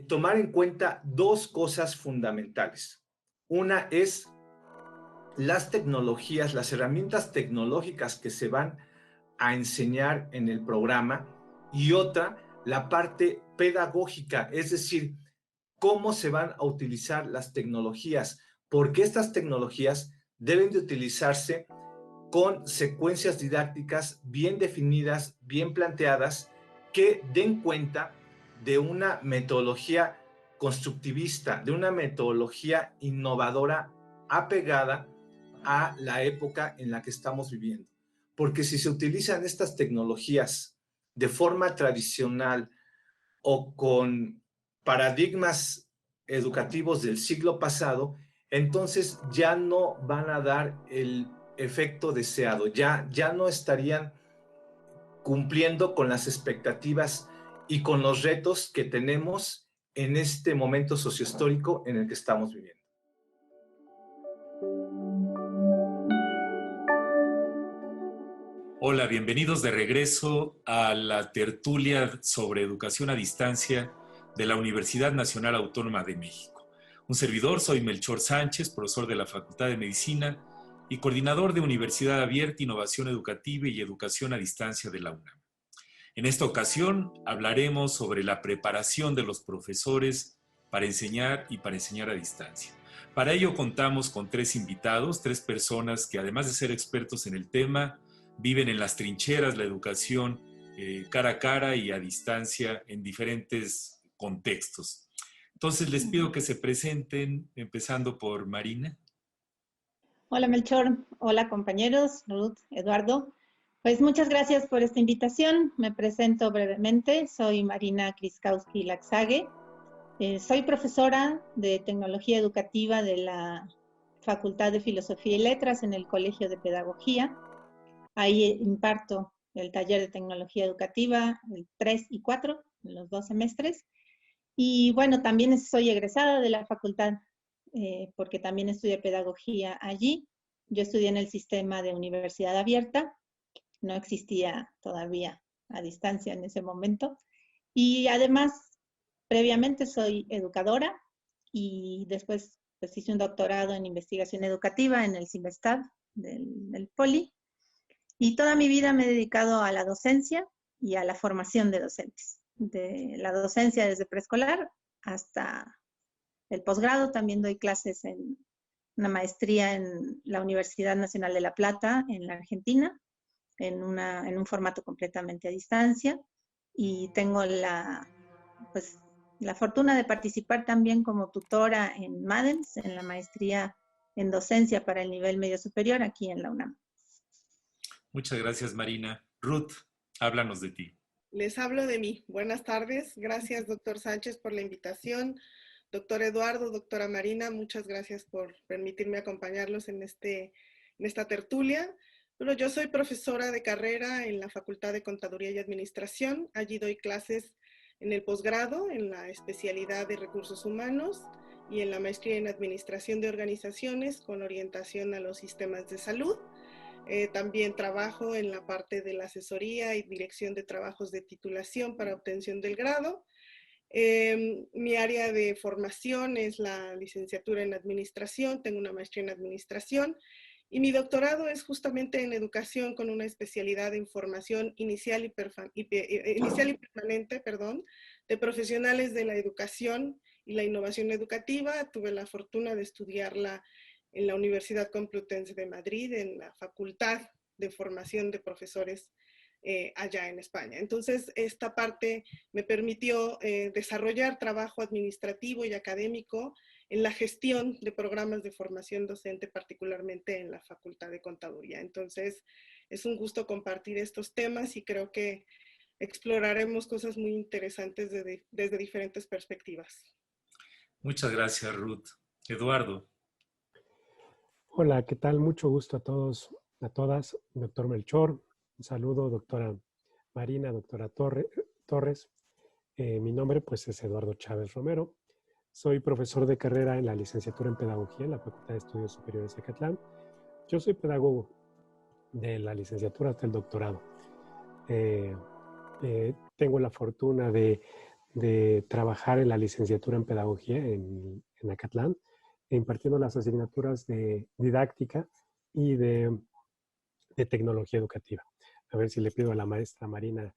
Tomar en cuenta dos cosas fundamentales. Una es las tecnologías, las herramientas tecnológicas que se van a enseñar en el programa, y otra, la parte pedagógica, es decir, cómo se van a utilizar las tecnologías, porque estas tecnologías deben de utilizarse con secuencias didácticas bien definidas, bien planteadas, que den cuenta de una metodología constructivista, de una metodología innovadora apegada a la época en la que estamos viviendo. Porque si se utilizan estas tecnologías de forma tradicional o con paradigmas educativos del siglo pasado, entonces ya no van a dar el efecto deseado, ya no estarían cumpliendo con las expectativas y con los retos que tenemos en este momento sociohistórico en el que estamos viviendo. Hola, bienvenidos de regreso a la tertulia sobre educación a distancia de la Universidad Nacional Autónoma de México. Un servidor, soy Melchor Sánchez, profesor de la Facultad de Medicina y coordinador de Universidad Abierta, Innovación Educativa y Educación a Distancia de la UNAM. En esta ocasión hablaremos sobre la preparación de los profesores para enseñar y para enseñar a distancia. Para ello contamos con tres invitados, tres personas que además de ser expertos en el tema, viven en las trincheras la educación cara a cara y a distancia en diferentes contextos. Entonces les pido que se presenten, empezando por Marina. Hola Melchor, hola compañeros, Ruth, Eduardo. Pues muchas gracias por esta invitación. Me presento brevemente, soy Marina Kriskowski-Laxage. Soy profesora de Tecnología Educativa de la Facultad de Filosofía y Letras en el Colegio de Pedagogía. Ahí imparto el taller de Tecnología Educativa, el 3 y 4, en los 2 semestres. Y bueno, también soy egresada de la facultad porque también estudié pedagogía allí. Yo estudié en el sistema de universidad abierta, no existía todavía a distancia en ese momento. Y además, previamente soy educadora y después pues, hice un doctorado en investigación educativa en el CIMESTAD del Poli. Y toda mi vida me he dedicado a la docencia y a la formación de docentes. De la docencia desde preescolar hasta el posgrado. También doy clases en una maestría en la Universidad Nacional de La Plata, en la Argentina, en un formato completamente a distancia. Y tengo la fortuna de participar también como tutora en MADEMS, en la maestría en docencia para el nivel medio superior aquí en la UNAM. Muchas gracias, Marina. Ruth, háblanos de ti. Les hablo de mí. Buenas tardes. Gracias, doctor Sánchez, por la invitación. Doctor Eduardo, doctora Marina, muchas gracias por permitirme acompañarlos en esta tertulia. Bueno, yo soy profesora de carrera en la Facultad de Contaduría y Administración. Allí doy clases en el posgrado, en la especialidad de Recursos Humanos y en la maestría en Administración de Organizaciones con orientación a los sistemas de salud. También trabajo en la parte de la asesoría y dirección de trabajos de titulación para obtención del grado. Mi área de formación es la licenciatura en administración, tengo una maestría en administración y mi doctorado es justamente en educación con una especialidad en formación inicial y permanente, de profesionales de la educación y la innovación educativa. Tuve la fortuna de estudiarla en la Universidad Complutense de Madrid, en la Facultad de Formación de Profesores allá en España. Entonces, esta parte me permitió desarrollar trabajo administrativo y académico en la gestión de programas de formación docente, particularmente en la Facultad de Contaduría. Entonces, es un gusto compartir estos temas y creo que exploraremos cosas muy interesantes desde diferentes perspectivas. Muchas gracias, Ruth. Eduardo. Hola, ¿qué tal? Mucho gusto a todos, a todas. Doctor Melchor, un saludo, doctora Marina, doctora Torres. Mi nombre pues es Eduardo Chávez Romero. Soy profesor de carrera en la licenciatura en Pedagogía en la Facultad de Estudios Superiores de Acatlán. Yo soy pedagogo de la licenciatura hasta el doctorado. Tengo la fortuna de trabajar en la licenciatura en Pedagogía en Acatlán, impartiendo las asignaturas de didáctica y de tecnología educativa. A ver si le pido a la maestra Marina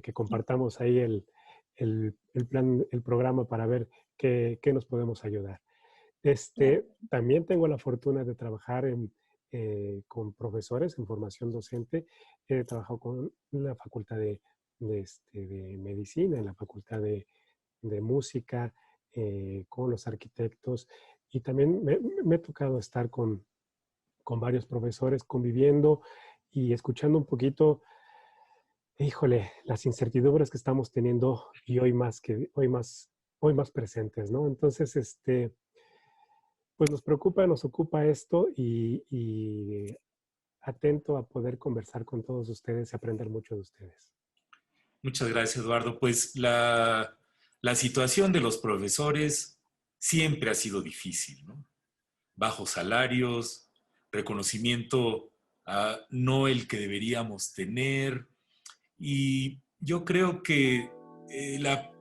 que compartamos ahí el programa para ver qué nos podemos ayudar. También tengo la fortuna de trabajar con profesores en formación docente. He trabajado con la Facultad de Medicina, en la Facultad de Música, con los arquitectos, y también me ha tocado estar con varios profesores conviviendo y escuchando un poquito, híjole, las incertidumbres que estamos teniendo y hoy más presentes, ¿no? Entonces, pues nos ocupa esto y atento a poder conversar con todos ustedes y aprender mucho de ustedes. Muchas gracias, Eduardo. Pues la situación de los profesores siempre ha sido difícil, ¿no? Bajos salarios, reconocimiento no el que deberíamos tener. Y yo creo que la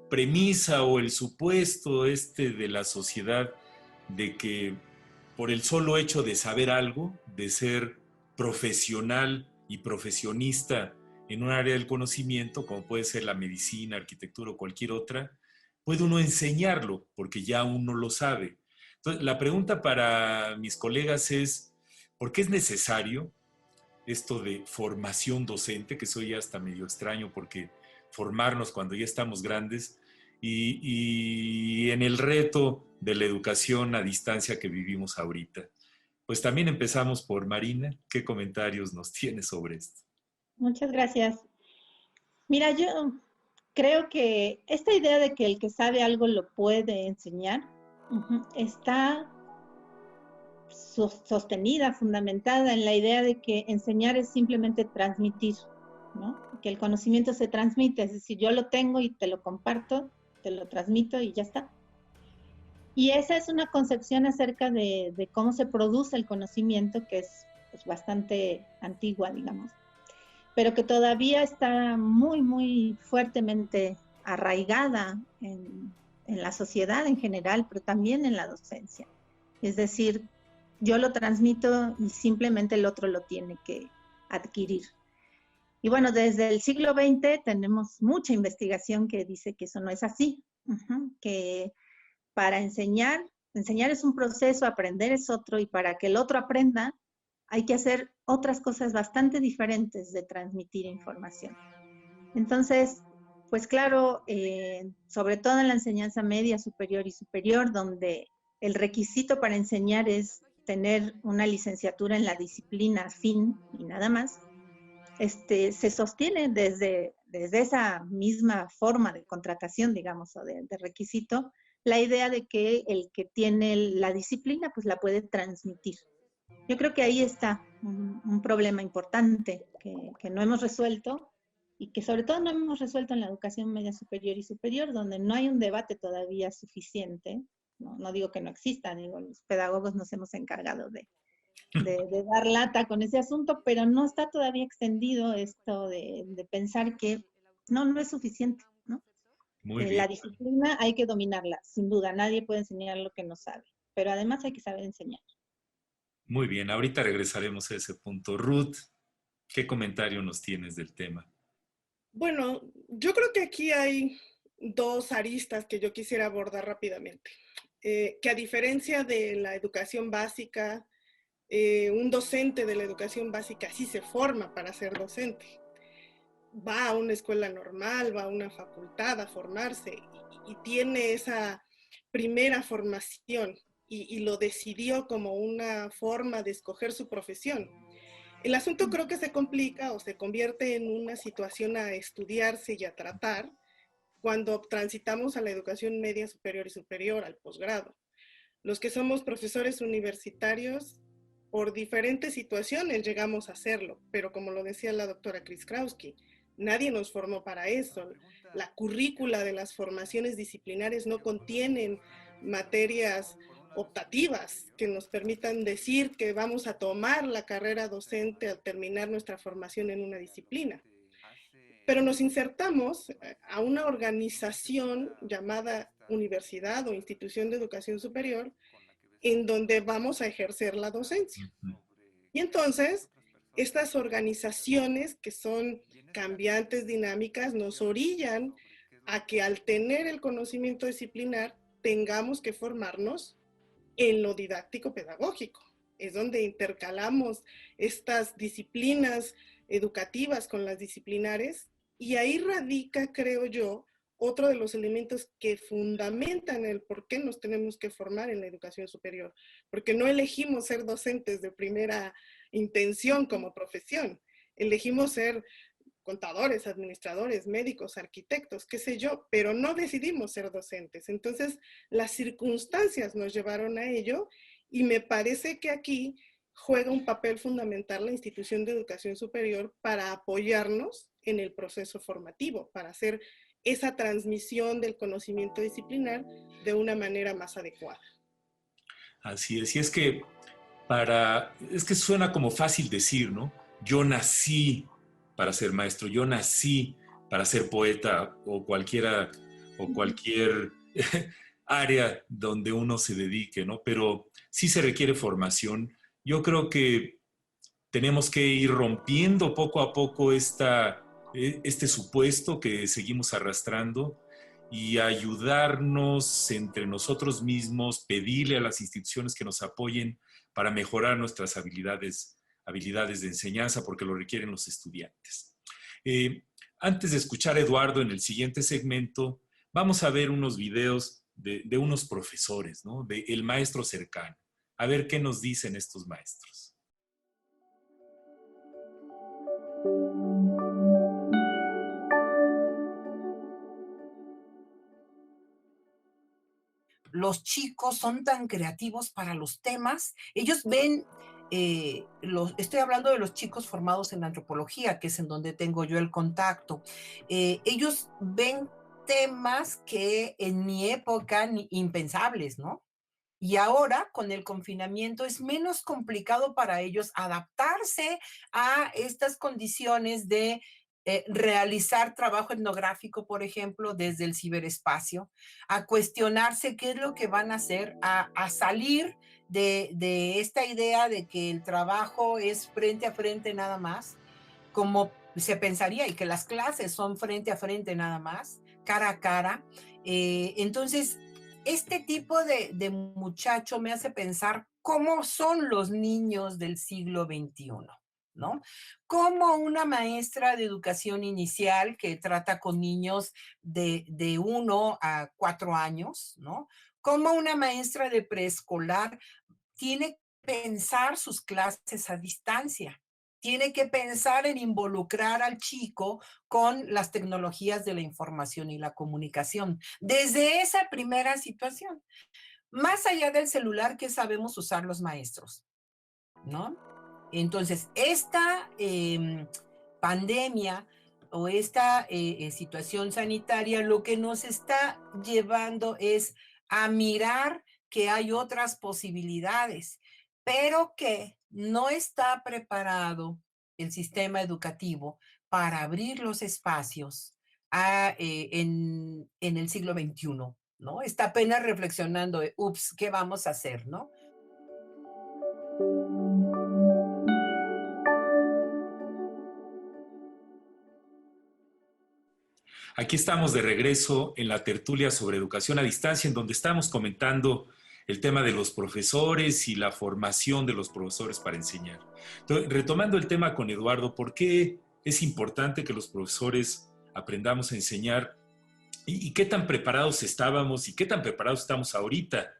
premisa o el supuesto de la sociedad de que por el solo hecho de saber algo, de ser profesional y profesionista en un área del conocimiento, como puede ser la medicina, arquitectura o cualquier otra, puede uno enseñarlo porque ya uno lo sabe. Entonces, la pregunta para mis colegas es, ¿por qué es necesario esto de formación docente, que soy hasta medio extraño porque formarnos cuando ya estamos grandes, y en el reto de la educación a distancia que vivimos ahorita? Pues también empezamos por Marina. ¿Qué comentarios nos tienes sobre esto? Muchas gracias. Mira, yo creo que esta idea de que el que sabe algo lo puede enseñar está sostenida, fundamentada en la idea de que enseñar es simplemente transmitir, ¿no? Que el conocimiento se transmite, es decir, yo lo tengo y te lo comparto, te lo transmito y ya está. Y esa es una concepción acerca de cómo se produce el conocimiento que es pues, bastante antigua, digamos, pero que todavía está muy, muy fuertemente arraigada en la sociedad en general, pero también en la docencia. Es decir, yo lo transmito y simplemente el otro lo tiene que adquirir. Y bueno, desde el siglo XX tenemos mucha investigación que dice que eso no es así, que para enseñar es un proceso, aprender es otro, y para que el otro aprenda hay que hacer otras cosas bastante diferentes de transmitir información. Entonces, pues claro, sobre todo en la enseñanza media, superior y superior, donde el requisito para enseñar es tener una licenciatura en la disciplina afín y nada más, se sostiene desde esa misma forma de contratación, digamos, o de requisito, la idea de que el que tiene la disciplina, pues la puede transmitir. Yo creo que ahí está un problema importante que no hemos resuelto y que sobre todo no hemos resuelto en la educación media superior y superior, donde no hay un debate todavía suficiente. No digo que no exista, digo, los pedagogos nos hemos encargado de dar lata con ese asunto, pero no está todavía extendido esto de pensar que no es suficiente, ¿no? Muy bien. La disciplina hay que dominarla, sin duda, nadie puede enseñar lo que no sabe, pero además hay que saber enseñar. Muy bien, ahorita regresaremos a ese punto. Ruth, ¿qué comentario nos tienes del tema? Bueno, yo creo que aquí hay dos aristas que yo quisiera abordar rápidamente. Que a diferencia de la educación básica, un docente de la educación básica sí se forma para ser docente. Va a una escuela normal, va a una facultad a formarse y tiene esa primera formación y lo decidió como una forma de escoger su profesión. El asunto creo que se complica o se convierte en una situación a estudiarse y a tratar cuando transitamos a la educación media superior y superior, al posgrado. Los que somos profesores universitarios, por diferentes situaciones llegamos a hacerlo, pero como lo decía la doctora Kriskowski, Nadie nos formó para eso. La currícula de las formaciones disciplinares no contienen materias optativas que nos permitan decir que vamos a tomar la carrera docente al terminar nuestra formación en una disciplina. Pero nos insertamos a una organización llamada universidad o institución de educación superior en donde vamos a ejercer la docencia. Y entonces, estas organizaciones que son cambiantes, dinámicas, nos orillan a que al tener el conocimiento disciplinar tengamos que formarnos en lo didáctico pedagógico. Es donde intercalamos estas disciplinas educativas con las disciplinares, y ahí radica, creo yo, otro de los elementos que fundamentan el por qué nos tenemos que formar en la educación superior, porque no elegimos ser docentes de primera intención como profesión, elegimos ser contadores, administradores, médicos, arquitectos, qué sé yo, pero no decidimos ser docentes. Entonces, las circunstancias nos llevaron a ello, y me parece que aquí juega un papel fundamental la institución de educación superior para apoyarnos en el proceso formativo, para hacer esa transmisión del conocimiento disciplinar de una manera más adecuada. Así es, y es que suena como fácil decir, ¿no? Yo nací para ser maestro, yo nací para ser poeta o cualquier área donde uno se dedique, ¿no? Pero sí se requiere formación. Yo creo que tenemos que ir rompiendo poco a poco este supuesto que seguimos arrastrando y ayudarnos entre nosotros mismos, pedirle a las instituciones que nos apoyen para mejorar nuestras habilidades de enseñanza, porque lo requieren los estudiantes. Antes de escuchar a Eduardo en el siguiente segmento, vamos a ver unos videos de unos profesores, ¿no? De el maestro cercano. A ver qué nos dicen estos maestros. Los chicos son tan creativos para los temas. Ellos ven, estoy hablando de los chicos formados en antropología, que es en donde tengo yo el contacto. Ellos ven temas que en mi época impensables, ¿no? Y ahora, con el confinamiento, es menos complicado para ellos adaptarse a estas condiciones de realizar trabajo etnográfico, por ejemplo, desde el ciberespacio, a cuestionarse qué es lo que van a hacer, a salir de esta idea de que el trabajo es frente a frente nada más, como se pensaría, y que las clases son frente a frente nada más, cara a cara. Entonces, este tipo de muchacho me hace pensar cómo son los niños del siglo XXI, ¿no? Como una maestra de educación inicial que trata con niños de 1 a 4 años, ¿no? Como una maestra de preescolar tiene que pensar sus clases a distancia. Tiene que pensar en involucrar al chico con las tecnologías de la información y la comunicación. Desde esa primera situación, más allá del celular que sabemos usar los maestros, ¿no? Entonces, esta pandemia o esta situación sanitaria lo que nos está llevando es a mirar que hay otras posibilidades, pero que no está preparado el sistema educativo para abrir los espacios en el siglo XXI, ¿no? Está apenas reflexionando, ups, ¿qué vamos a hacer, no? Aquí estamos de regreso en la tertulia sobre educación a distancia, en donde estamos comentando el tema de los profesores y la formación de los profesores para enseñar. Entonces, retomando el tema con Eduardo, ¿por qué es importante que los profesores aprendamos a enseñar? ¿Y qué tan preparados estábamos y qué tan preparados estamos ahorita?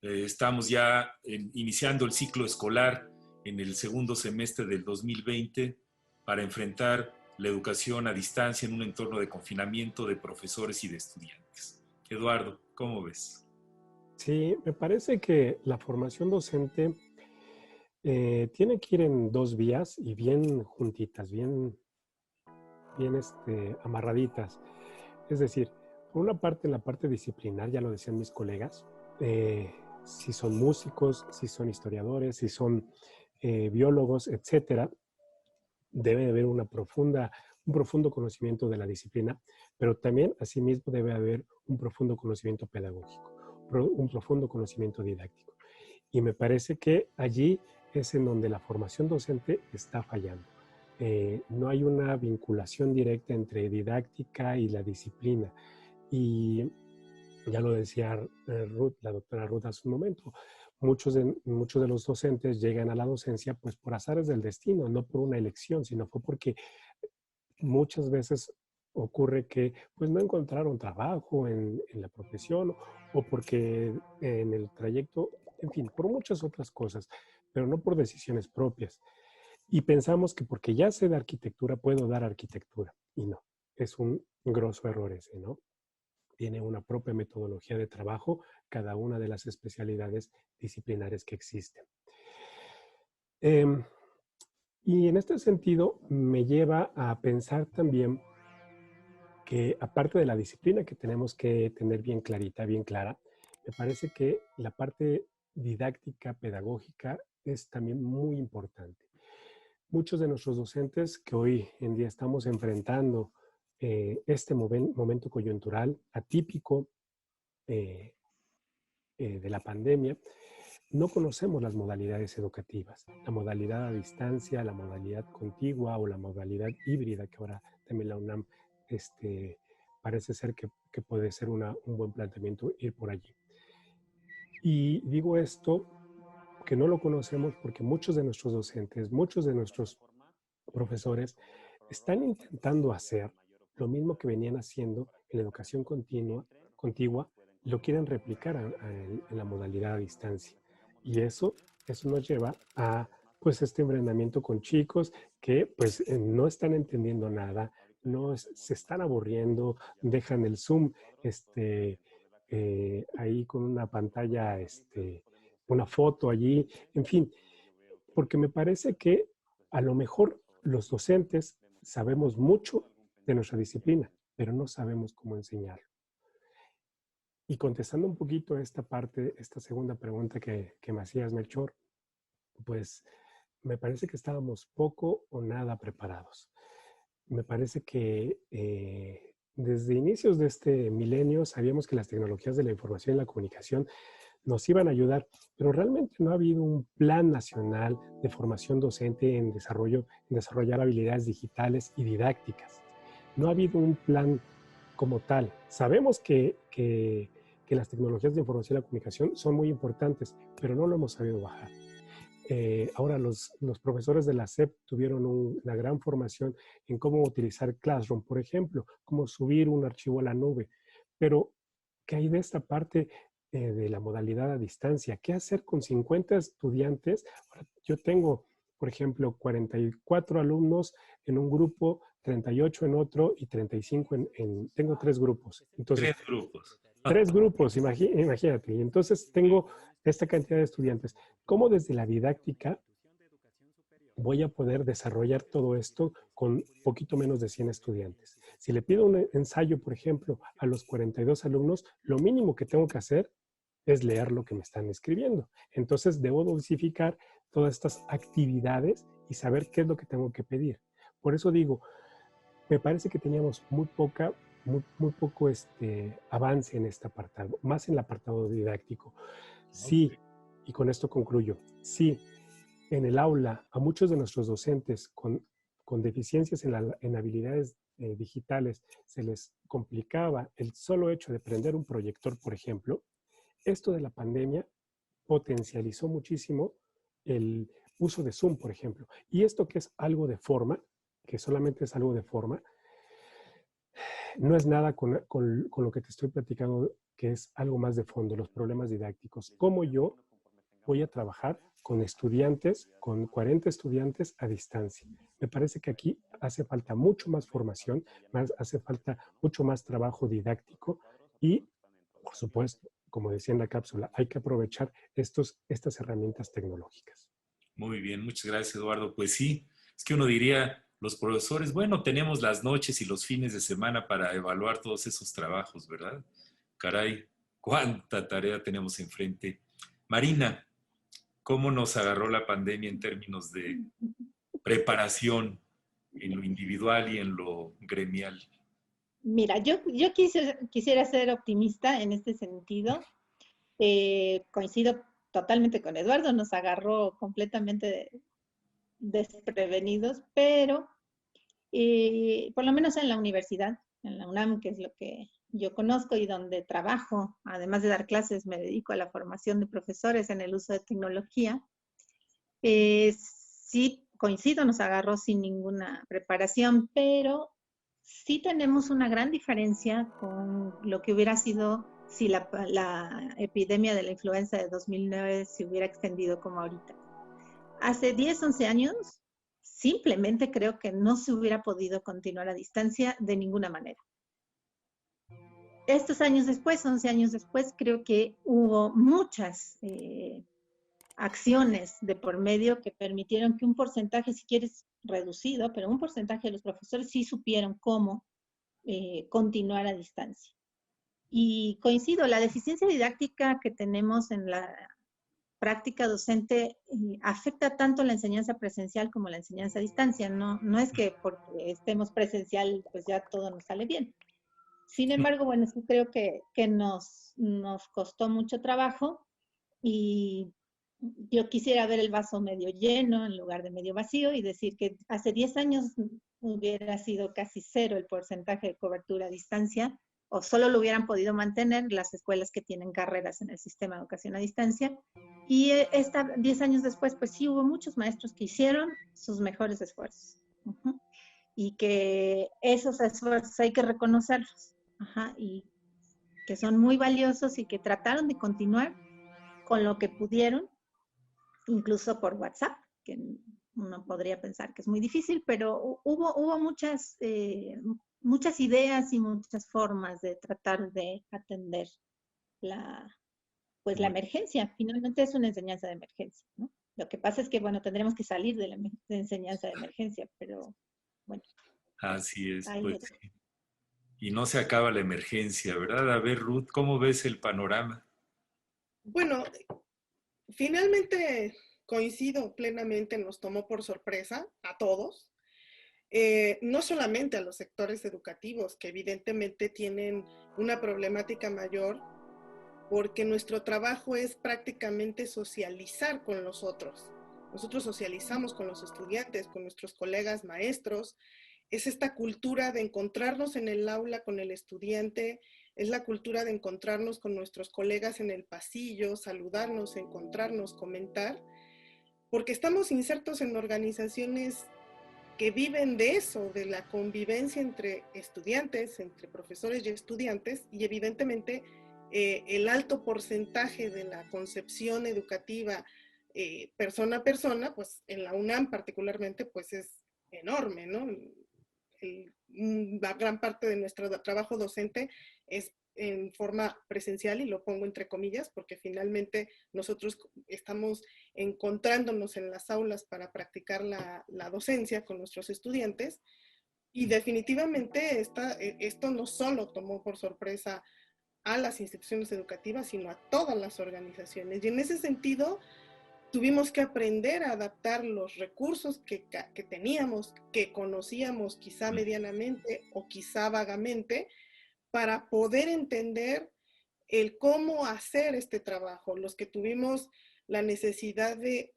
Estamos ya iniciando el ciclo escolar en el segundo semestre del 2020 para enfrentar la educación a distancia en un entorno de confinamiento de profesores y de estudiantes. Eduardo, ¿cómo ves? Sí, me parece que la formación docente tiene que ir en dos vías y bien juntitas, bien bien amarraditas. Es decir, por una parte, en la parte disciplinar, ya lo decían mis colegas, si son músicos, si son historiadores, si son biólogos, etcétera, debe de haber un profundo conocimiento de la disciplina, pero también, asimismo, debe haber un profundo conocimiento pedagógico, un profundo conocimiento didáctico. Y me parece que allí es en donde la formación docente está fallando. No hay una vinculación directa entre didáctica y la disciplina. Y ya lo decía la doctora Ruth hace un momento, muchos de los docentes llegan a la docencia pues por azares del destino, no por una elección, sino fue porque muchas veces ocurre que pues no encontraron trabajo en la profesión o porque en el trayecto, en fin, por muchas otras cosas, pero no por decisiones propias. Y pensamos que porque ya sé de arquitectura puedo dar arquitectura y no, es un grosso error ese, ¿no? Tiene una propia metodología de trabajo cada una de las especialidades disciplinares que existen. Y en este sentido me lleva a pensar también que aparte de la disciplina que tenemos que tener bien clarita, bien clara, me parece que la parte didáctica, pedagógica es también muy importante. Muchos de nuestros docentes que hoy en día estamos enfrentando este momento coyuntural atípico de la pandemia, no conocemos las modalidades educativas, la modalidad a distancia, la modalidad contigua o la modalidad híbrida, que ahora también la UNAM parece ser que puede ser un buen planteamiento ir por allí. Y digo esto que no lo conocemos porque muchos de nuestros docentes, muchos de nuestros profesores están intentando hacer lo mismo que venían haciendo en la educación contigua, lo quieren replicar en la modalidad a distancia. Y eso nos lleva a pues este enfrentamiento con chicos que pues no están entendiendo nada, se están aburriendo, dejan el Zoom ahí con una pantalla, una foto allí, en fin, porque me parece que a lo mejor los docentes sabemos mucho de nuestra disciplina, pero no sabemos cómo enseñarlo. Y contestando un poquito a esta segunda pregunta que me hacías, Melchor, pues me parece que estábamos poco o nada preparados. Me parece que desde inicios de este milenio sabíamos que las tecnologías de la información y la comunicación nos iban a ayudar, pero realmente no ha habido un plan nacional de formación docente en desarrollar habilidades digitales y didácticas. No ha habido un plan como tal. Sabemos que las tecnologías de información y la comunicación son muy importantes, pero no lo hemos sabido bajar. Ahora los profesores de la SEP tuvieron una gran formación en cómo utilizar Classroom, por ejemplo, cómo subir un archivo a la nube, pero ¿qué hay de esta parte de la modalidad a distancia? ¿Qué hacer con 50 estudiantes? Ahora, yo tengo, por ejemplo, 44 alumnos en un grupo, 38 en otro y 35 tengo 3 grupos. Entonces, 3 grupos. 3 grupos, imagínate. Y entonces tengo esta cantidad de estudiantes. ¿Cómo desde la didáctica voy a poder desarrollar todo esto con poquito menos de 100 estudiantes? Si le pido un ensayo, por ejemplo, a los 42 alumnos, lo mínimo que tengo que hacer es leer lo que me están escribiendo. Entonces debo dosificar todas estas actividades y saber qué es lo que tengo que pedir. Por eso digo, me parece que teníamos muy poco avance en este apartado, más en el apartado didáctico. Sí, y con esto concluyo, sí, en el aula a muchos de nuestros docentes con deficiencias en habilidades digitales se les complicaba el solo hecho de prender un proyector, por ejemplo. Esto de la pandemia potencializó muchísimo el uso de Zoom, por ejemplo. Y esto que es algo de forma, que solamente es algo de forma, no es nada con lo que te estoy platicando, que es algo más de fondo, los problemas didácticos. ¿Cómo yo voy a trabajar con estudiantes, con 40 estudiantes a distancia? Me parece que aquí hace falta mucho más formación, hace falta mucho más trabajo didáctico y, por supuesto, como decía en la cápsula, hay que aprovechar estas herramientas tecnológicas. Muy bien, muchas gracias, Eduardo. Pues sí, es que uno diría, los profesores, bueno, tenemos las noches y los fines de semana para evaluar todos esos trabajos, ¿verdad? Caray, cuánta tarea tenemos enfrente. Marina, ¿cómo nos agarró la pandemia en términos de preparación en lo individual y en lo gremial? Mira, yo quisiera ser optimista en este sentido. Coincido totalmente con Eduardo, nos agarró completamente desprevenidos, pero por lo menos en la universidad, en la UNAM, que es lo que yo conozco y donde trabajo, además de dar clases, me dedico a la formación de profesores en el uso de tecnología. Sí, coincido, nos agarró sin ninguna preparación, pero sí tenemos una gran diferencia con lo que hubiera sido si la epidemia de la influenza de 2009 se hubiera extendido como ahorita. Hace 10, 11 años, simplemente creo que no se hubiera podido continuar a distancia de ninguna manera. Estos años después, 11 años después, creo que hubo muchas acciones de por medio que permitieron que un porcentaje, si quieres reducido, pero un porcentaje de los profesores sí supieron cómo continuar a distancia. Y coincido, la deficiencia didáctica que tenemos en la práctica docente afecta tanto la enseñanza presencial como la enseñanza a distancia. No es que porque estemos presencial, pues ya todo nos sale bien. Sin embargo, bueno, sí creo que nos costó mucho trabajo y yo quisiera ver el vaso medio lleno en lugar de medio vacío y decir que hace 10 años hubiera sido casi cero el porcentaje de cobertura a distancia, o solo lo hubieran podido mantener las escuelas que tienen carreras en el sistema de educación a distancia. Y 10 años después, pues sí hubo muchos maestros que hicieron sus mejores esfuerzos. Y que esos esfuerzos hay que reconocerlos. Y que son muy valiosos y que trataron de continuar con lo que pudieron, incluso por WhatsApp, que uno podría pensar que es muy difícil, pero hubo muchas ideas y muchas formas de tratar de atender la emergencia. Finalmente es una enseñanza de emergencia, ¿no? Lo que pasa es que, bueno, tendremos que salir de la enseñanza de emergencia, pero bueno. Así es, pues sí. Y no se acaba la emergencia, ¿verdad? A ver, Ruth, ¿cómo ves el panorama? Bueno, finalmente coincido plenamente, nos tomó por sorpresa a todos, no solamente a los sectores educativos, que evidentemente tienen una problemática mayor, porque nuestro trabajo es prácticamente socializar con los otros. Nosotros socializamos con los estudiantes, con nuestros colegas maestros. Es esta cultura de encontrarnos en el aula con el estudiante, es la cultura de encontrarnos con nuestros colegas en el pasillo, saludarnos, encontrarnos, comentar, porque estamos insertos en organizaciones que viven de eso, de la convivencia entre estudiantes, entre profesores y estudiantes, y evidentemente el alto porcentaje de la concepción educativa persona a persona, pues en la UNAM particularmente, pues es enorme, ¿no? La gran parte de nuestro trabajo docente es en forma presencial, y lo pongo entre comillas, porque finalmente nosotros estamos encontrándonos en las aulas para practicar la docencia con nuestros estudiantes, y definitivamente esto no solo tomó por sorpresa a las instituciones educativas, sino a todas las organizaciones. Y en ese sentido, tuvimos que aprender a adaptar los recursos que teníamos, que conocíamos quizá medianamente o quizá vagamente, para poder entender el cómo hacer este trabajo. Los que tuvimos la necesidad de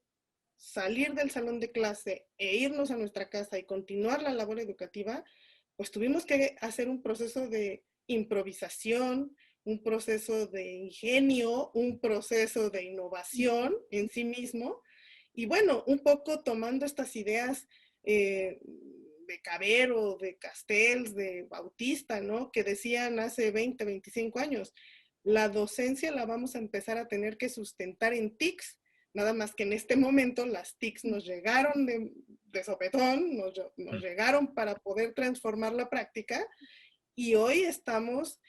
salir del salón de clase e irnos a nuestra casa y continuar la labor educativa, pues tuvimos que hacer un proceso de improvisación, un proceso de ingenio, un proceso de innovación en sí mismo. Y bueno, un poco tomando estas ideas de Cabero, de Castells, de Bautista, ¿no? Que decían hace 20, 25 años, la docencia la vamos a empezar a tener que sustentar en TICs, nada más que en este momento las TICs nos llegaron de sopetón, nos llegaron para poder transformar la práctica, y hoy estamos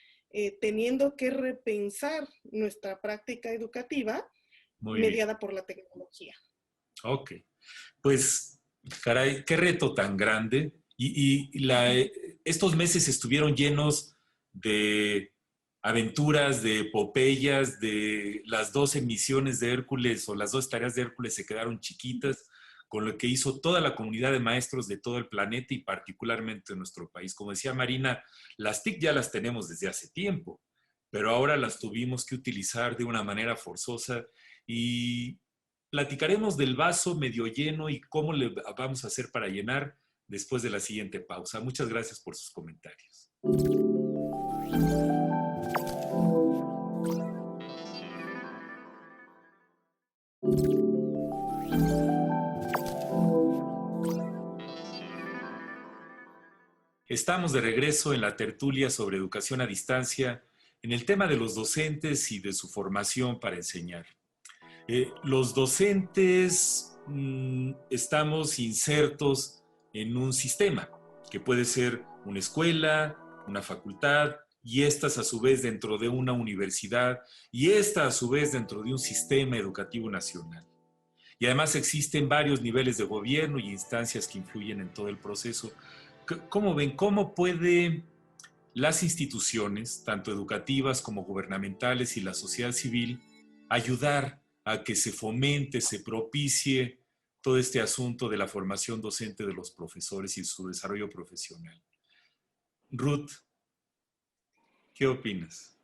teniendo que repensar nuestra práctica educativa mediada por la tecnología. Ok, pues Caray, qué reto tan grande. Estos meses estuvieron llenos de aventuras, de epopeyas, de las 12 misiones de Hércules o las 2 tareas de Hércules se quedaron chiquitas, con lo que hizo toda la comunidad de maestros de todo el planeta y particularmente en nuestro país. Como decía Marina, las TIC ya las tenemos desde hace tiempo, pero ahora las tuvimos que utilizar de una manera forzosa y platicaremos del vaso medio lleno y cómo le vamos a hacer para llenar después de la siguiente pausa. Muchas gracias por sus comentarios. Estamos de regreso en la tertulia sobre educación a distancia, en el tema de los docentes y de su formación para enseñar. Los docentes estamos insertos en un sistema, que puede ser una escuela, una facultad, y estas a su vez dentro de una universidad, y esta a su vez dentro de un sistema educativo nacional. Y además existen varios niveles de gobierno y instancias que influyen en todo el proceso. ¿Cómo ven? ¿Cómo puede las instituciones, tanto educativas como gubernamentales y la sociedad civil, ayudar a que se fomente, se propicie todo este asunto de la formación docente de los profesores y su desarrollo profesional? Ruth, ¿qué opinas?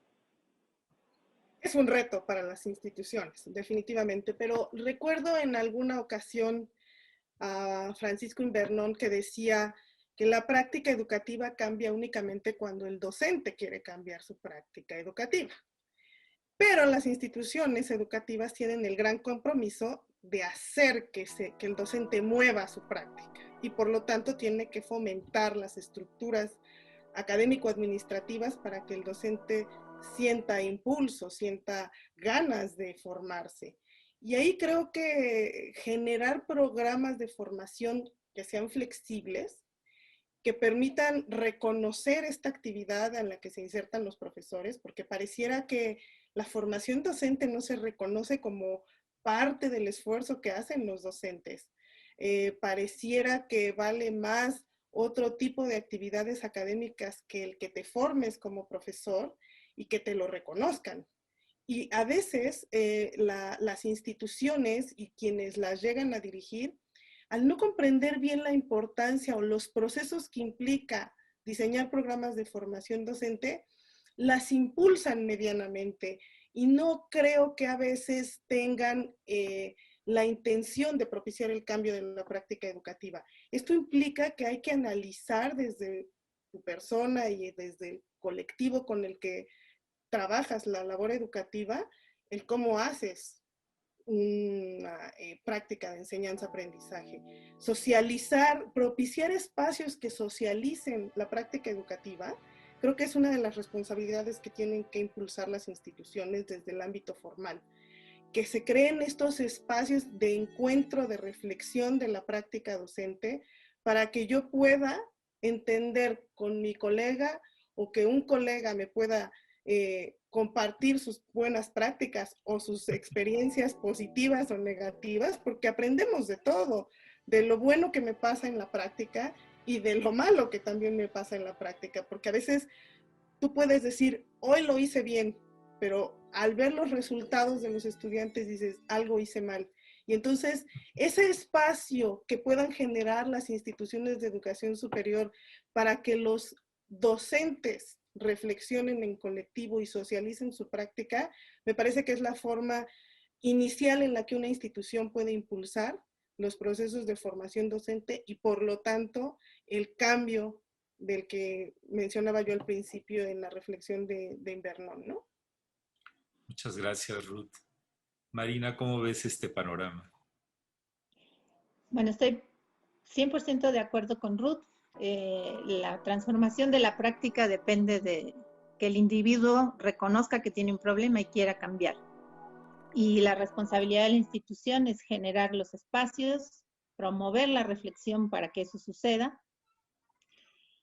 Es un reto para las instituciones, definitivamente, pero recuerdo en alguna ocasión a Francisco Invernón que decía que la práctica educativa cambia únicamente cuando el docente quiere cambiar su práctica educativa. Pero las instituciones educativas tienen el gran compromiso de hacer que el docente mueva su práctica y por lo tanto tiene que fomentar las estructuras académico-administrativas para que el docente sienta impulso, sienta ganas de formarse. Y ahí creo que generar programas de formación que sean flexibles, que permitan reconocer esta actividad en la que se insertan los profesores, porque pareciera que la formación docente no se reconoce como parte del esfuerzo que hacen los docentes. Pareciera que vale más otro tipo de actividades académicas que el que te formes como profesor y que te lo reconozcan. Y a veces las instituciones y quienes las llegan a dirigir, al no comprender bien la importancia o los procesos que implica diseñar programas de formación docente, las impulsan medianamente y no creo que a veces tengan la intención de propiciar el cambio de la práctica educativa. Esto implica que hay que analizar desde tu persona y desde el colectivo con el que trabajas la labor educativa, el cómo haces una práctica de enseñanza-aprendizaje. Socializar, propiciar espacios que socialicen la práctica educativa, creo que es una de las responsabilidades que tienen que impulsar las instituciones desde el ámbito formal. Que se creen estos espacios de encuentro, de reflexión de la práctica docente, para que yo pueda entender con mi colega o que un colega me pueda compartir sus buenas prácticas o sus experiencias positivas o negativas, porque aprendemos de todo, de lo bueno que me pasa en la práctica y de lo malo que también me pasa en la práctica, porque a veces tú puedes decir, hoy lo hice bien, pero al ver los resultados de los estudiantes dices, algo hice mal. Y entonces, ese espacio que puedan generar las instituciones de educación superior para que los docentes reflexionen en colectivo y socialicen su práctica, me parece que es la forma inicial en la que una institución puede impulsar los procesos de formación docente y por lo tanto el cambio del que mencionaba yo al principio en la reflexión de Invernón, ¿no? Muchas gracias, Ruth. Marina, ¿cómo ves este panorama? Bueno, estoy 100% de acuerdo con Ruth. La transformación de la práctica depende de que el individuo reconozca que tiene un problema y quiera cambiar. Y la responsabilidad de la institución es generar los espacios, promover la reflexión para que eso suceda.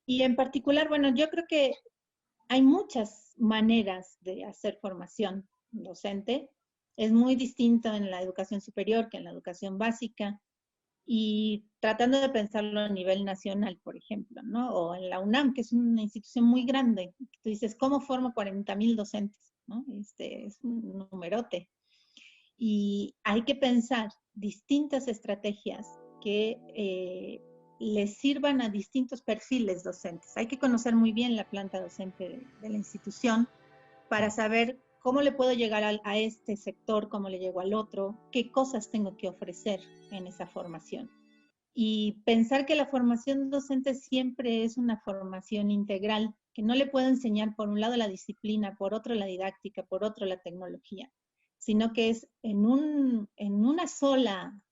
Y en particular, bueno, yo creo que hay muchas maneras de hacer formación docente. Es muy distinto en la educación superior que en la educación básica. y tratando de pensarlo a nivel nacional, por ejemplo, ¿no? O en la UNAM, que es una institución muy grande. Tú dices, ¿cómo formo 40,000 docentes? ¿No? Es un numerote. Y hay que pensar distintas estrategias que les sirvan a distintos perfiles docentes. Hay que conocer muy bien la planta docente de la institución para saber cómo le puedo llegar a este sector, cómo le llego al otro, qué cosas tengo que ofrecer en esa formación. Y pensar que la formación docente siempre es una formación integral, que no le puedo enseñar por un lado la disciplina, por otro la didáctica, por otro la tecnología, sino que es en una sola,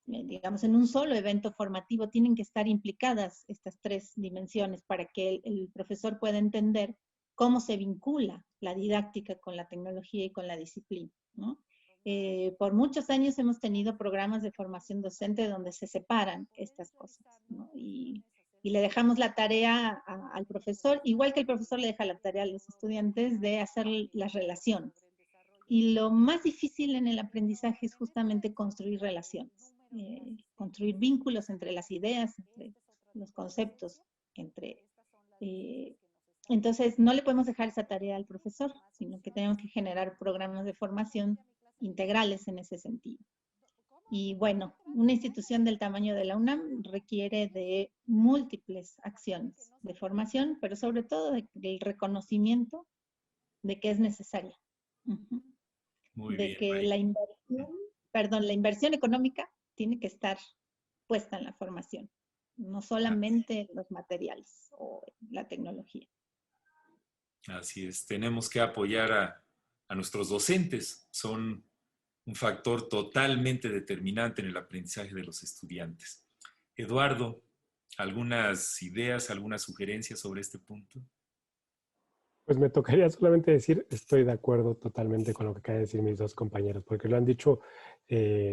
digamos, en un solo evento formativo tienen que estar implicadas estas tres dimensiones para que el profesor pueda entender cómo se vincula la didáctica con la tecnología y con la disciplina, ¿no? Por muchos años hemos tenido programas de formación docente donde se separan estas cosas, ¿no? Y le dejamos la tarea al profesor, igual que el profesor le deja la tarea a los estudiantes de hacer las relaciones. Y lo más difícil en el aprendizaje es justamente construir relaciones, construir vínculos entre las ideas, entre los conceptos, entonces no le podemos dejar esa tarea al profesor, sino que tenemos que generar programas de formación integrales en ese sentido. Y bueno, una institución del tamaño de la UNAM requiere de múltiples acciones de formación, pero sobre todo del reconocimiento de que es necesaria. Muy de bien, que la inversión económica tiene que estar puesta en la formación, no solamente los materiales o la tecnología. Así es, tenemos que apoyar a nuestros docentes. Son un factor totalmente determinante en el aprendizaje de los estudiantes. Eduardo, ¿algunas ideas, algunas sugerencias sobre este punto? Pues me tocaría solamente decir, estoy de acuerdo totalmente con lo que acaban de decir mis dos compañeros, porque lo han dicho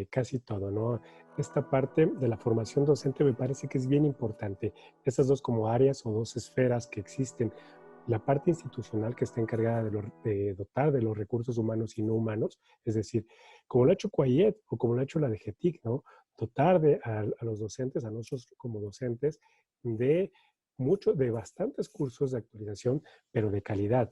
casi todo, ¿no? Esta parte de la formación docente me parece que es bien importante. Estas dos como áreas o dos esferas que existen. La parte institucional que está encargada de dotar de los recursos humanos y no humanos, es decir, como lo ha hecho CUAIET o como lo ha hecho la DGTIC, ¿no? Dotar a los docentes, a nosotros como docentes, de bastantes cursos de actualización, pero de calidad.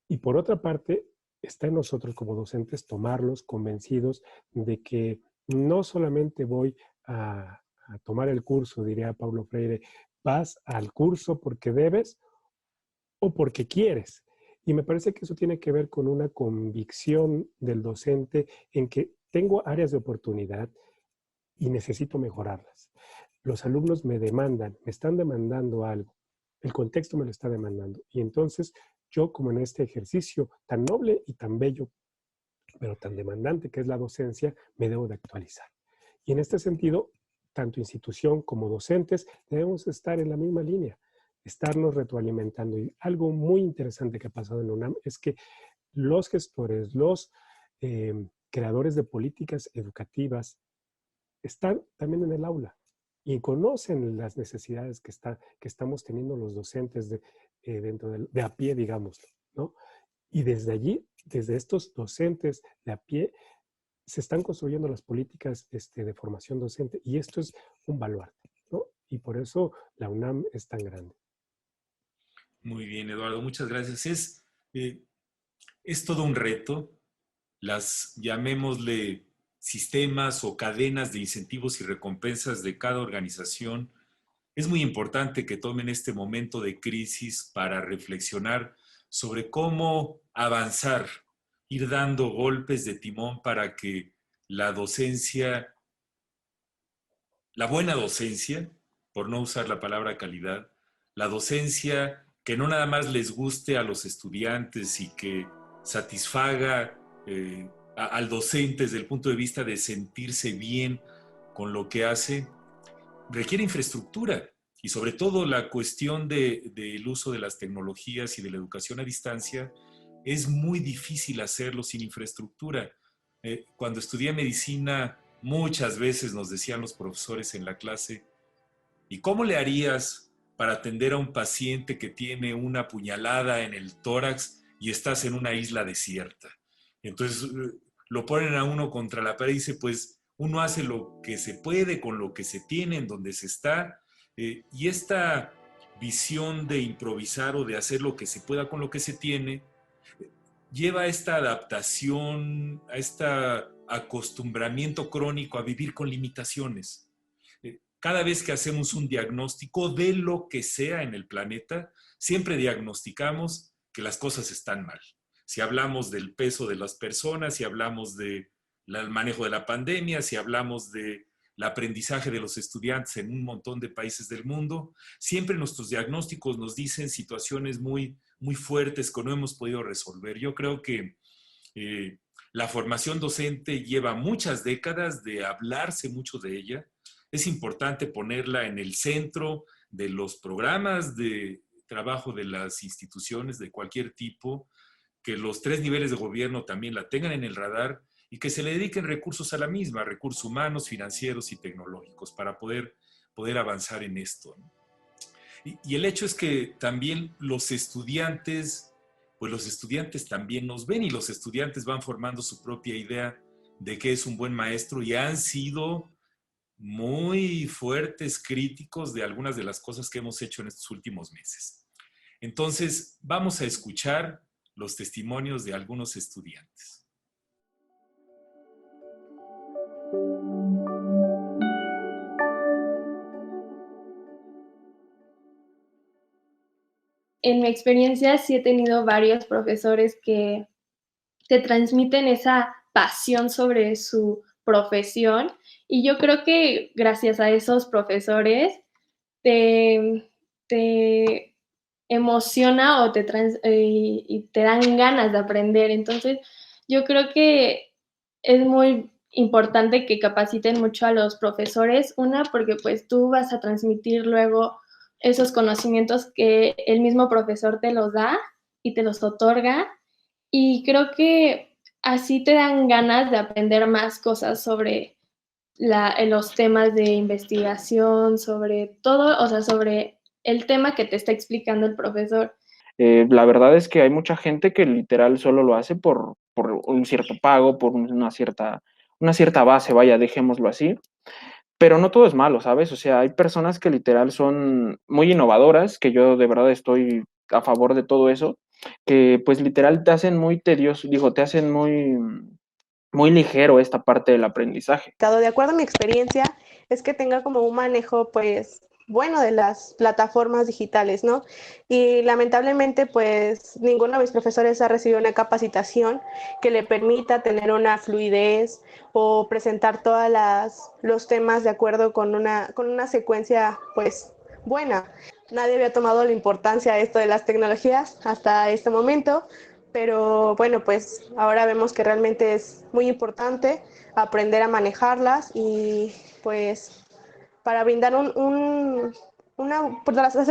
Y por otra parte, está en nosotros como docentes tomarlos convencidos de que no solamente voy a tomar el curso, diría Paulo Freire, vas al curso porque debes o porque quieres. Y me parece que eso tiene que ver con una convicción del docente en que tengo áreas de oportunidad y necesito mejorarlas. Los alumnos me están demandando algo. El contexto me lo está demandando. Y entonces yo, como en este ejercicio tan noble y tan bello, pero tan demandante que es la docencia, me debo de actualizar. Y en este sentido, tanto institución como docentes debemos estar en la misma línea, estarnos retroalimentando. Y algo muy interesante que ha pasado en UNAM es que los gestores, los creadores de políticas educativas están también en el aula y conocen las necesidades que estamos teniendo los docentes dentro de a pie, digámoslo, ¿no? Y desde allí, desde estos docentes de a pie, se están construyendo las políticas de formación docente y esto es un baluarte, ¿no? Y por eso la UNAM es tan grande. Muy bien, Eduardo, muchas gracias. Es todo un reto. Llamémosle sistemas o cadenas de incentivos y recompensas de cada organización. Es muy importante que tomen este momento de crisis para reflexionar sobre cómo avanzar, ir dando golpes de timón para que la docencia, la buena docencia, por no usar la palabra calidad, la docencia que no nada más les guste a los estudiantes y que satisfaga al docente desde el punto de vista de sentirse bien con lo que hace, requiere infraestructura y sobre todo la cuestión del uso de las tecnologías y de la educación a distancia es muy difícil hacerlo sin infraestructura. Cuando estudié medicina, muchas veces nos decían los profesores en la clase, ¿y cómo le harías para atender a un paciente que tiene una puñalada en el tórax y estás en una isla desierta? Entonces lo ponen a uno contra la pared y dice, pues uno hace lo que se puede con lo que se tiene, en donde se está, y esta visión de improvisar o de hacer lo que se pueda con lo que se tiene, lleva a esta adaptación, a este acostumbramiento crónico a vivir con limitaciones. Cada vez que hacemos un diagnóstico de lo que sea en el planeta, siempre diagnosticamos que las cosas están mal. Si hablamos del peso de las personas, si hablamos del manejo de la pandemia, si hablamos del aprendizaje de los estudiantes en un montón de países del mundo, siempre nuestros diagnósticos nos dicen situaciones muy, muy fuertes que no hemos podido resolver. Yo creo que la formación docente lleva muchas décadas de hablarse mucho de ella. Es importante ponerla en el centro de los programas de trabajo de las instituciones de cualquier tipo, que los 3 niveles de gobierno también la tengan en el radar y que se le dediquen recursos a la misma, recursos humanos, financieros y tecnológicos para poder avanzar en esto, ¿no? Y el hecho es que también los estudiantes también nos ven y los estudiantes van formando su propia idea de qué es un buen maestro y han sido muy fuertes críticos de algunas de las cosas que hemos hecho en estos últimos meses. Entonces, vamos a escuchar los testimonios de algunos estudiantes. En mi experiencia sí he tenido varios profesores que te transmiten esa pasión sobre su profesión y yo creo que gracias a esos profesores te emociona o y te dan ganas de aprender. Entonces, yo creo que es muy importante que capaciten mucho a los profesores, porque pues tú vas a transmitir luego esos conocimientos que el mismo profesor te los da y te los otorga, y creo que así te dan ganas de aprender más cosas sobre los temas de investigación, sobre todo, o sea, sobre el tema que te está explicando el profesor. La verdad es que hay mucha gente que literal solo lo hace por un cierto pago, por una cierta base, vaya, dejémoslo así. Pero no todo es malo, ¿sabes? O sea, hay personas que literal son muy innovadoras, que yo de verdad estoy a favor de todo eso, que pues literal te hacen muy tedioso, te hacen muy ligero esta parte del aprendizaje. De acuerdo a mi experiencia, es que tenga como un manejo, pues, bueno de las plataformas digitales, ¿no? Y lamentablemente, pues, ninguno de mis profesores ha recibido una capacitación que le permita tener una fluidez o presentar todos los temas de acuerdo con una secuencia, pues, buena. Nadie había tomado la importancia de esto de las tecnologías hasta este momento, pero bueno, pues ahora vemos que realmente es muy importante aprender a manejarlas y pues para brindar hacer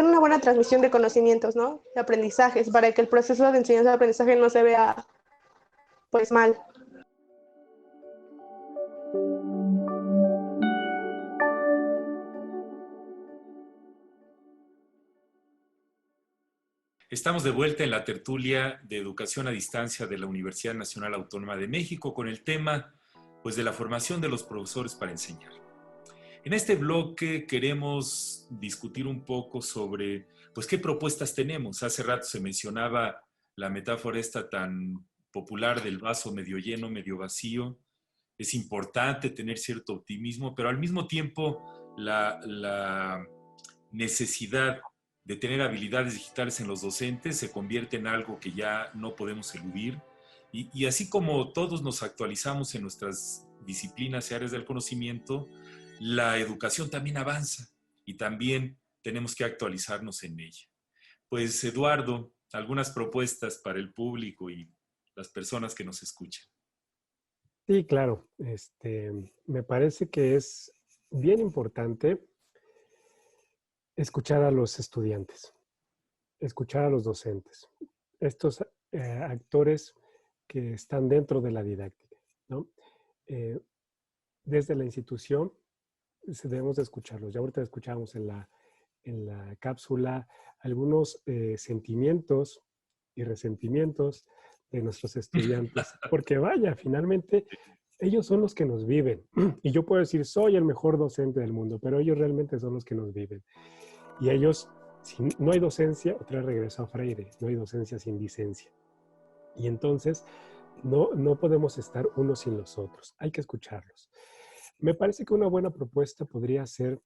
una buena transmisión de conocimientos, ¿no? De aprendizajes, para que el proceso de enseñanza y aprendizaje no se vea pues mal. Estamos de vuelta en la tertulia de educación a distancia de la Universidad Nacional Autónoma de México con el tema, pues, de la formación de los profesores para enseñar. En este bloque queremos discutir un poco sobre, pues, qué propuestas tenemos. Hace rato se mencionaba la metáfora esta tan popular del vaso medio lleno, medio vacío. Es importante tener cierto optimismo, pero al mismo tiempo la necesidad de tener habilidades digitales en los docentes se convierte en algo que ya no podemos eludir. Y así como todos nos actualizamos en nuestras disciplinas y áreas del conocimiento, la educación también avanza y también tenemos que actualizarnos en ella. Pues, Eduardo, algunas propuestas para el público y las personas que nos escuchan. Sí, claro. Me parece que es bien importante escuchar a los estudiantes, escuchar a los docentes, estos actores que están dentro de la didáctica, ¿no? Desde la institución debemos de escucharlos. Ya ahorita escuchamos en la cápsula algunos sentimientos y resentimientos de nuestros estudiantes, porque vaya, finalmente ellos son los que nos viven. Y yo puedo decir, soy el mejor docente del mundo, pero ellos realmente son los que nos viven. Y ellos, si no hay docencia, otra vez regreso a Freire, no hay docencia sin licencia. Y entonces no podemos estar unos sin los otros, hay que escucharlos. Me parece que una buena propuesta podría ser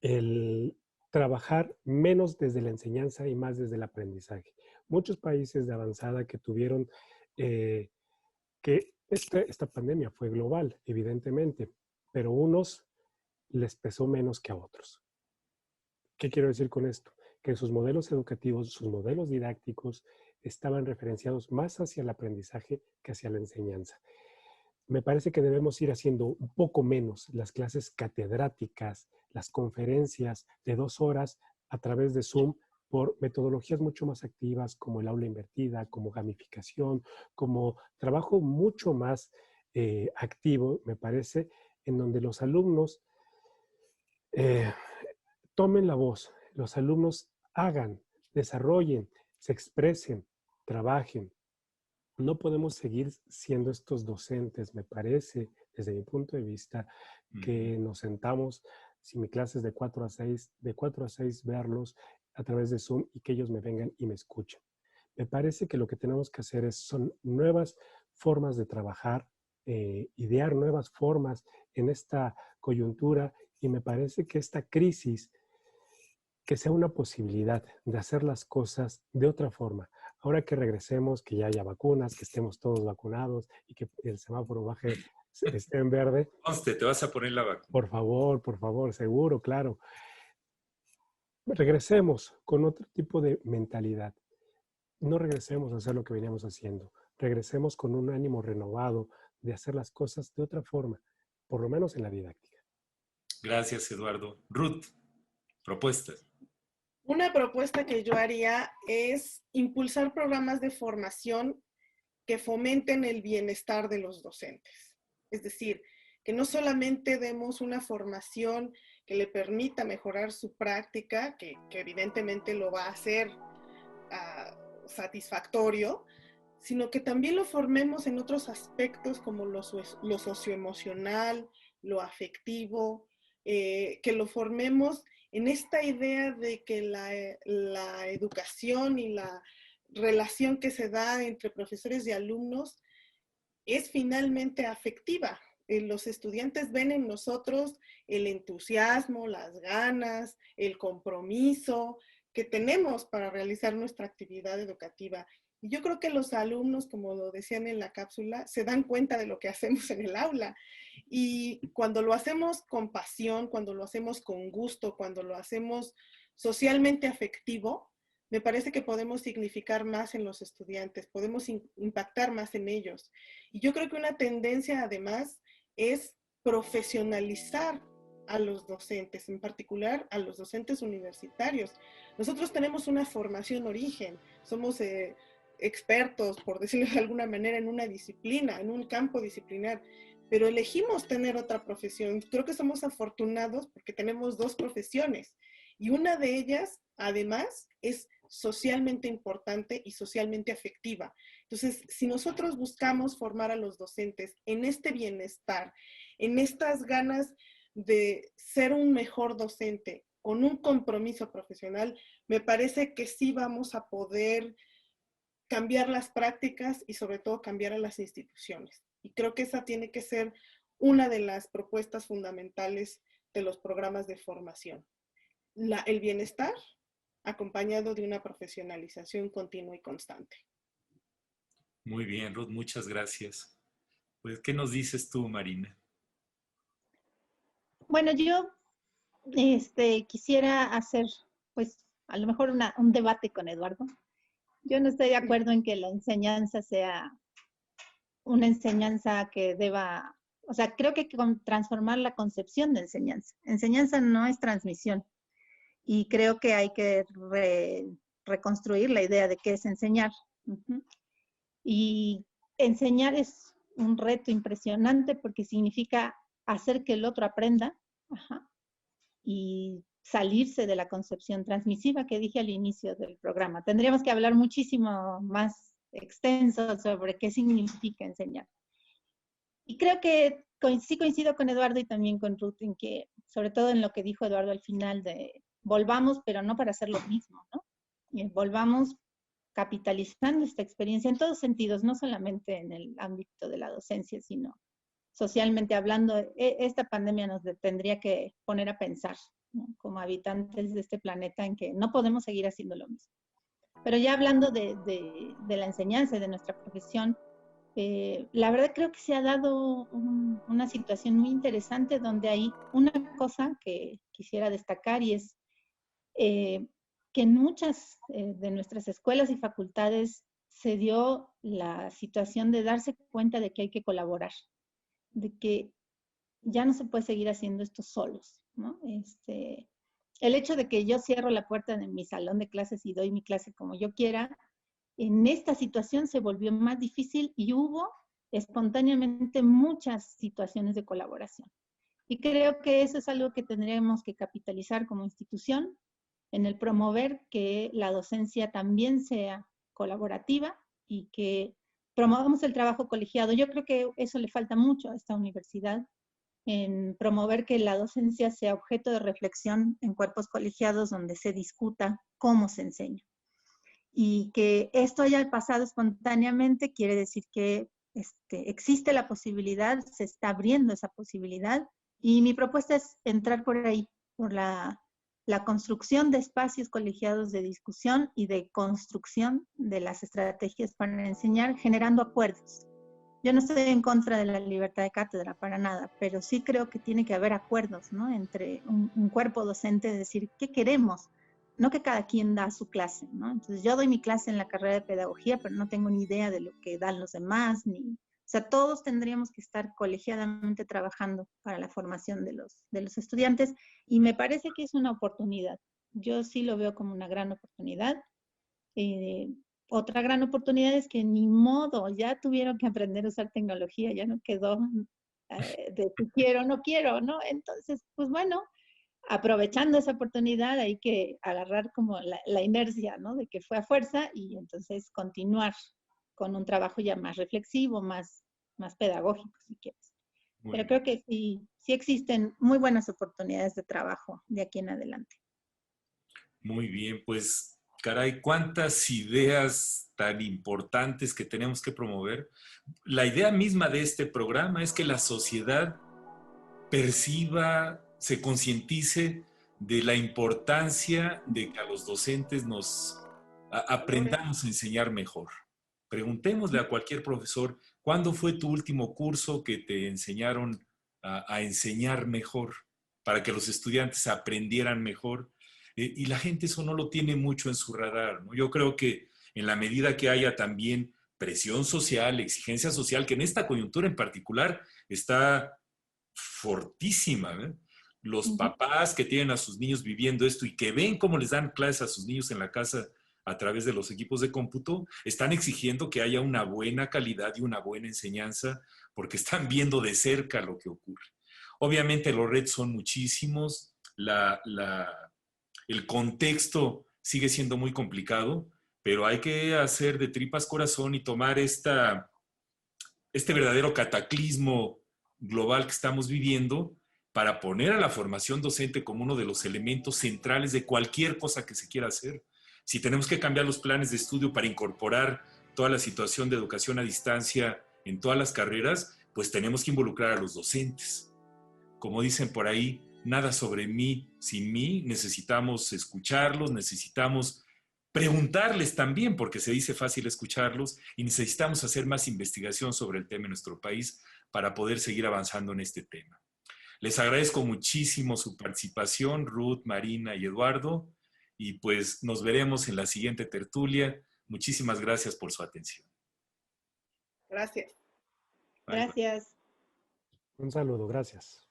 el trabajar menos desde la enseñanza y más desde el aprendizaje. Muchos países de avanzada que tuvieron que esta pandemia fue global, evidentemente, pero unos les pesó menos que a otros. ¿Qué quiero decir con esto? Que sus modelos educativos, sus modelos didácticos estaban referenciados más hacia el aprendizaje que hacia la enseñanza. Me parece que debemos ir haciendo un poco menos las clases catedráticas, las conferencias de 2 horas a través de Zoom por metodologías mucho más activas como el aula invertida, como gamificación, como trabajo mucho más activo, me parece, en donde los alumnos tomen la voz, los alumnos hagan, desarrollen, se expresen, trabajen. No podemos seguir siendo estos docentes, me parece, desde mi punto de vista, que nos sentamos, si mi clase es de 4 a 6, de 4 a 6 verlos a través de Zoom y que ellos me vengan y me escuchen. Me parece que lo que tenemos que hacer son nuevas formas de trabajar, idear nuevas formas en esta coyuntura, y me parece que esta crisis, que sea una posibilidad de hacer las cosas de otra forma. Ahora que regresemos, que ya haya vacunas, que estemos todos vacunados y que el semáforo baje, esté en verde. Conste, te vas a poner la vacuna. Por favor, seguro, claro. Regresemos con otro tipo de mentalidad. No regresemos a hacer lo que veníamos haciendo. Regresemos con un ánimo renovado de hacer las cosas de otra forma, por lo menos en la didáctica. Gracias, Eduardo. Ruth, propuestas. Una propuesta que yo haría es impulsar programas de formación que fomenten el bienestar de los docentes. Es decir, que no solamente demos una formación que le permita mejorar su práctica, que evidentemente lo va a hacer satisfactorio, sino que también lo formemos en otros aspectos como lo socioemocional, lo afectivo, que lo formemos en esta idea de que la educación y la relación que se da entre profesores y alumnos es finalmente afectiva. Los estudiantes ven en nosotros el entusiasmo, las ganas, el compromiso que tenemos para realizar nuestra actividad educativa. Y yo creo que los alumnos, como lo decían en la cápsula, se dan cuenta de lo que hacemos en el aula. Y cuando lo hacemos con pasión, cuando lo hacemos con gusto, cuando lo hacemos socialmente afectivo, me parece que podemos significar más en los estudiantes, podemos impactar más en ellos. Y yo creo que una tendencia, además, es profesionalizar a los docentes, en particular a los docentes universitarios. Nosotros tenemos una formación origen, somos expertos, por decirlo de alguna manera, en una disciplina, en un campo disciplinar, pero elegimos tener otra profesión. Creo que somos afortunados porque tenemos 2 profesiones y una de ellas, además, es socialmente importante y socialmente afectiva. Entonces, si nosotros buscamos formar a los docentes en este bienestar, en estas ganas de ser un mejor docente, con un compromiso profesional, me parece que sí vamos a poder cambiar las prácticas y sobre todo cambiar a las instituciones. Y creo que esa tiene que ser una de las propuestas fundamentales de los programas de formación. El bienestar acompañado de una profesionalización continua y constante. Muy bien, Ruth, muchas gracias. Pues, ¿qué nos dices tú, Marina? Bueno, yo quisiera hacer, pues, a lo mejor un debate con Eduardo. Yo no estoy de acuerdo en que la enseñanza sea una enseñanza que deba, o sea, creo que hay que transformar la concepción de enseñanza. Enseñanza no es transmisión. Y creo que hay que reconstruir la idea de qué es enseñar. Y enseñar es un reto impresionante porque significa hacer que el otro aprenda y salirse de la concepción transmisiva que dije al inicio del programa. Tendríamos que hablar muchísimo más extenso sobre qué significa enseñar. creo que sí coincido con Eduardo y también con Ruth en que, sobre todo en lo que dijo Eduardo al final de volvamos, pero no para hacer lo mismo, ¿no? Volvamos capitalizando esta experiencia en todos sentidos, no solamente en el ámbito de la docencia, sino socialmente hablando. Esta pandemia nos tendría que poner a pensar, ¿no? Como habitantes de este planeta, en que no podemos seguir haciendo lo mismo. Pero ya hablando de la enseñanza y de nuestra profesión, la verdad creo que se ha dado una situación muy interesante donde hay una cosa que quisiera destacar y es que en muchas de nuestras escuelas y facultades se dio la situación de darse cuenta de que hay que colaborar, de que ya no se puede seguir haciendo esto solos, ¿no? El hecho de que yo cierro la puerta de mi salón de clases y doy mi clase como yo quiera, en esta situación se volvió más difícil y hubo espontáneamente muchas situaciones de colaboración. Y creo que eso es algo que tendremos que capitalizar como institución en el promover que la docencia también sea colaborativa y que promovamos el trabajo colegiado. Yo creo que eso le falta mucho a esta universidad, en promover que la docencia sea objeto de reflexión en cuerpos colegiados donde se discuta cómo se enseña. Y que esto haya pasado espontáneamente quiere decir que existe la posibilidad, se está abriendo esa posibilidad, y mi propuesta es entrar por ahí, por la construcción de espacios colegiados de discusión y de construcción de las estrategias para enseñar, generando acuerdos. Yo no estoy en contra de la libertad de cátedra, para nada, pero sí creo que tiene que haber acuerdos, ¿no? Entre un cuerpo docente, de decir, ¿qué queremos? No que cada quien da su clase, ¿no? Entonces yo doy mi clase en la carrera de pedagogía, pero no tengo ni idea de lo que dan los demás, o sea, todos tendríamos que estar colegiadamente trabajando para la formación de los estudiantes, y me parece que es una oportunidad. Yo sí lo veo como una gran oportunidad. Otra gran oportunidad es que ni modo, ya tuvieron que aprender a usar tecnología, ya no quedó de si quiero o no quiero, ¿no? Entonces, pues bueno, aprovechando esa oportunidad hay que agarrar como la inercia, ¿no? De que fue a fuerza, y entonces continuar con un trabajo ya más reflexivo, más pedagógico, si quieres. Pero creo que sí existen muy buenas oportunidades de trabajo de aquí en adelante. Muy bien, pues caray, cuántas ideas tan importantes que tenemos que promover. La idea misma de este programa es que la sociedad perciba, se concientice de la importancia de que a los docentes nos aprendamos a enseñar mejor. Preguntémosle a cualquier profesor, ¿cuándo fue tu último curso que te enseñaron a enseñar mejor para que los estudiantes aprendieran mejor? Y la gente eso no lo tiene mucho en su radar, ¿no? Yo creo que en la medida que haya también presión social, exigencia social, que en esta coyuntura en particular está fortísima, ¿eh? Los papás que tienen a sus niños viviendo esto y que ven cómo les dan clases a sus niños en la casa a través de los equipos de cómputo, están exigiendo que haya una buena calidad y una buena enseñanza porque están viendo de cerca lo que ocurre. Obviamente los retos son muchísimos, el contexto sigue siendo muy complicado, pero hay que hacer de tripas corazón y tomar este verdadero cataclismo global que estamos viviendo para poner a la formación docente como uno de los elementos centrales de cualquier cosa que se quiera hacer. Si tenemos que cambiar los planes de estudio para incorporar toda la situación de educación a distancia en todas las carreras, pues tenemos que involucrar a los docentes. Como dicen por ahí, nada sobre mí sin mí, necesitamos escucharlos, necesitamos preguntarles también, porque se dice fácil escucharlos, y necesitamos hacer más investigación sobre el tema en nuestro país para poder seguir avanzando en este tema. Les agradezco muchísimo su participación, Ruth, Marina y Eduardo, y pues nos veremos en la siguiente tertulia. Muchísimas gracias por su atención. Gracias. Gracias. Un saludo, gracias.